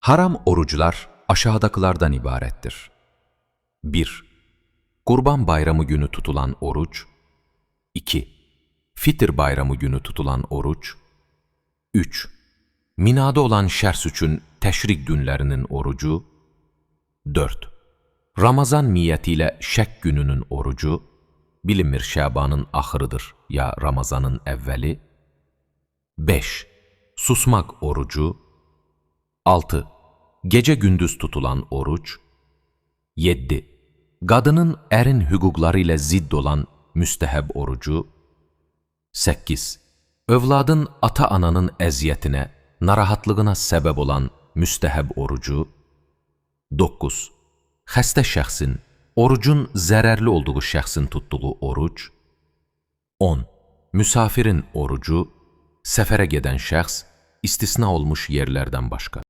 Haram oruçlar aşağıdakilerden ibarettir. 1. Kurban bayramı günü tutulan oruç. 2. Fitir bayramı günü tutulan oruç. 3. Minada olan şərs üçün təşrik günlərinin orucu. 4. Ramazan niyyəti ilə şək gününün orucu, bilinmir Şabanın axırıdır ya Ramazanın əvvəli. 5. Susmaq orucu. 6. Gecə-gündüz tutulan oruç. 7. Qadının ərin hüquqları ilə zidd olan müstəhəb orucu. 8. Övladın ata-ananın əziyyətinə, narahatlığına səbəb olan müstəhəb orucu. 9. Xəstə şəxsin, orucun zərərli olduğu şəxsin tutduğu oruc. 10. Müsafirin orucu, səfərə gedən şəxs, istisna olmuş yerlərdən başqa.